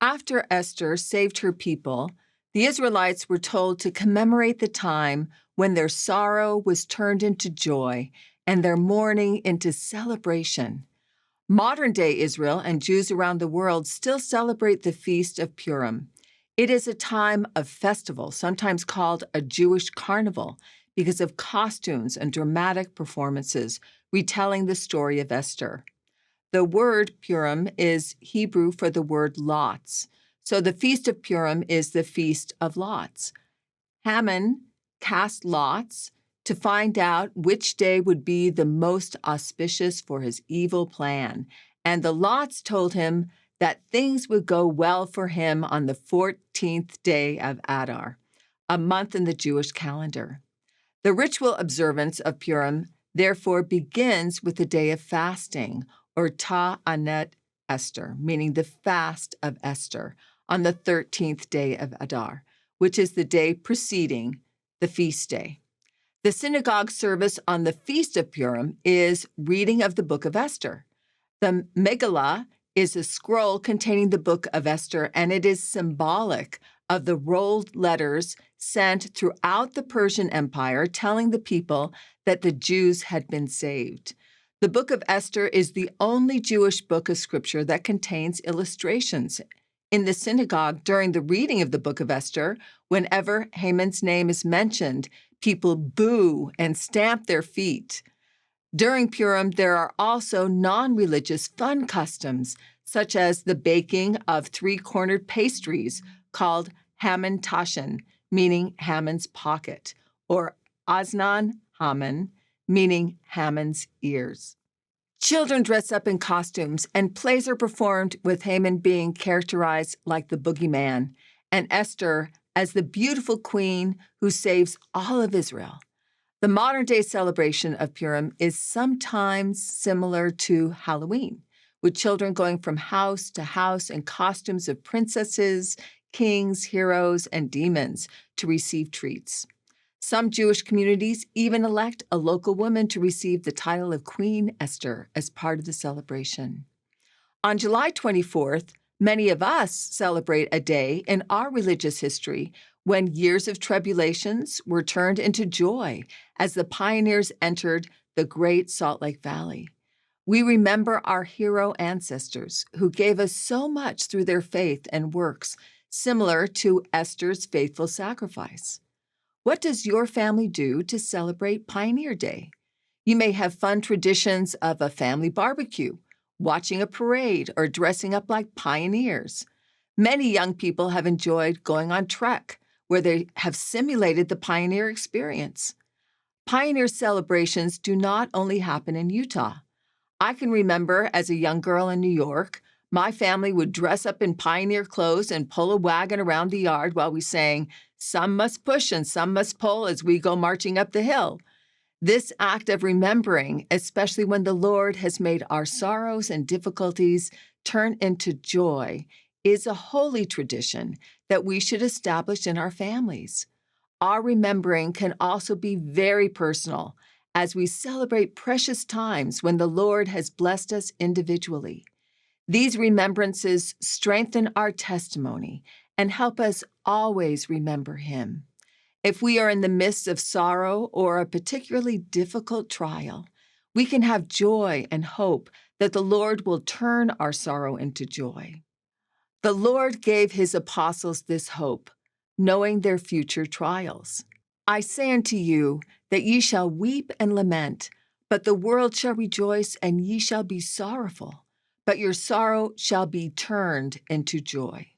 After Esther saved her people, the Israelites were told to commemorate the time when their sorrow was turned into joy and their mourning into celebration. Modern-day Israel and Jews around the world still celebrate the Feast of Purim. It is a time of festival, sometimes called a Jewish carnival, because of costumes and dramatic performances retelling the story of Esther. The word Purim is Hebrew for the word lots. So the Feast of Purim is the Feast of Lots. Haman cast lots to find out which day would be the most auspicious for his evil plan. And the lots told him that things would go well for him on the 14th day of Adar, a month in the Jewish calendar. The ritual observance of Purim therefore begins with the day of fasting, or Ta'anet Esther, meaning the fast of Esther, on the 13th day of Adar, which is the day preceding the feast day. The synagogue service on the Feast of Purim is reading of the book of Esther. The Megillah is a scroll containing the book of Esther, and it is symbolic of the rolled letters sent throughout the Persian Empire telling the people that the Jews had been saved. The book of Esther is the only Jewish book of scripture that contains illustrations. In the synagogue, during the reading of the book of Esther, whenever Haman's name is mentioned, people boo and stamp their feet. During Purim, there are also non-religious fun customs, such as the baking of three-cornered pastries called Haman Tashen, meaning Haman's pocket, or Aznan Haman, meaning Haman's ears. Children dress up in costumes, and plays are performed with Haman being characterized like the boogeyman, and Esther as the beautiful queen who saves all of Israel. The modern-day celebration of Purim is sometimes similar to Halloween, with children going from house to house in costumes of princesses, kings, heroes, and demons to receive treats. Some Jewish communities even elect a local woman to receive the title of Queen Esther as part of the celebration. On July 24th, many of us celebrate a day in our religious history when years of tribulations were turned into joy as the pioneers entered the Great Salt Lake Valley. We remember our hero ancestors who gave us so much through their faith and works, similar to Esther's faithful sacrifice. What does your family do to celebrate Pioneer Day? You may have fun traditions of a family barbecue, watching a parade, or dressing up like pioneers. Many young people have enjoyed going on trek, where they have simulated the pioneer experience. Pioneer celebrations do not only happen in Utah. I can remember as a young girl in New York, my family would dress up in pioneer clothes and pull a wagon around the yard while we sang, "Some must push and some must pull as we go marching up the hill." This act of remembering, especially when the Lord has made our sorrows and difficulties turn into joy, is a holy tradition that we should establish in our families. Our remembering can also be very personal as we celebrate precious times when the Lord has blessed us individually. These remembrances strengthen our testimony and help us always remember Him. If we are in the midst of sorrow or a particularly difficult trial, we can have joy and hope that the Lord will turn our sorrow into joy. The Lord gave His apostles this hope, knowing their future trials. I say unto you that ye shall weep and lament, but the world shall rejoice, and ye shall be sorrowful, but your sorrow shall be turned into joy.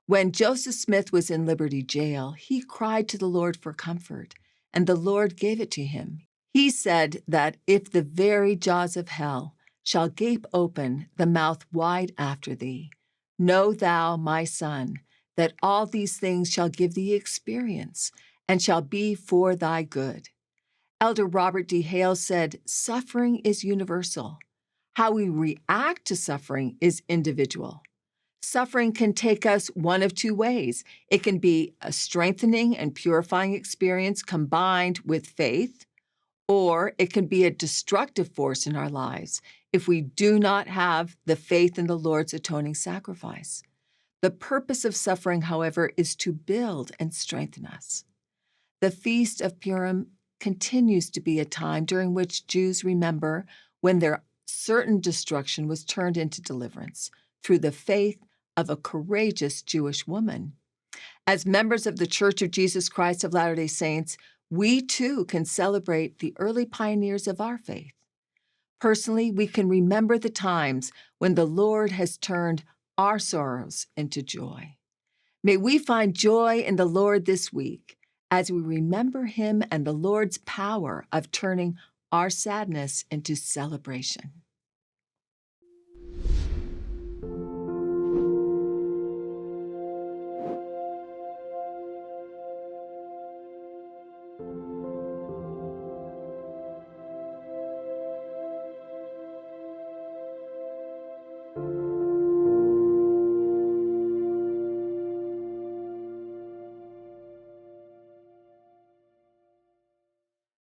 When Joseph Smith was in Liberty Jail, he cried to the Lord for comfort, and the Lord gave it to him. He said that if the very jaws of hell shall gape open the mouth wide after thee, know thou, my son, that all these things shall give thee experience, and shall be for thy good. Elder Robert D. Hale said, suffering is universal. How we react to suffering is individual. Suffering can take us one of two ways. It can be a strengthening and purifying experience combined with faith, or it can be a destructive force in our lives if we do not have the faith in the Lord's atoning sacrifice. The purpose of suffering, however, is to build and strengthen us. The Feast of Purim continues to be a time during which Jews remember when their certain destruction was turned into deliverance through the faith of a courageous Jewish woman. As members of the Church of Jesus Christ of Latter-day Saints, we too can celebrate the early pioneers of our faith. Personally, we can remember the times when the Lord has turned our sorrows into joy. May we find joy in the Lord this week as we remember Him and the Lord's power of turning our sadness into celebration.